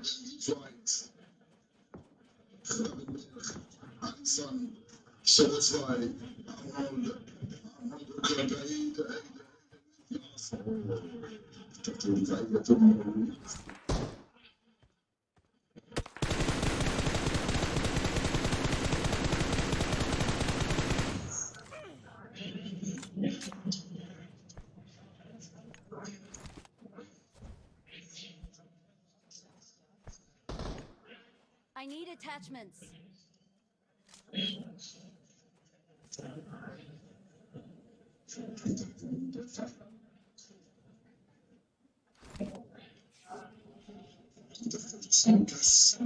flight, and sun. So it's like I'm on the club I need attachments. Just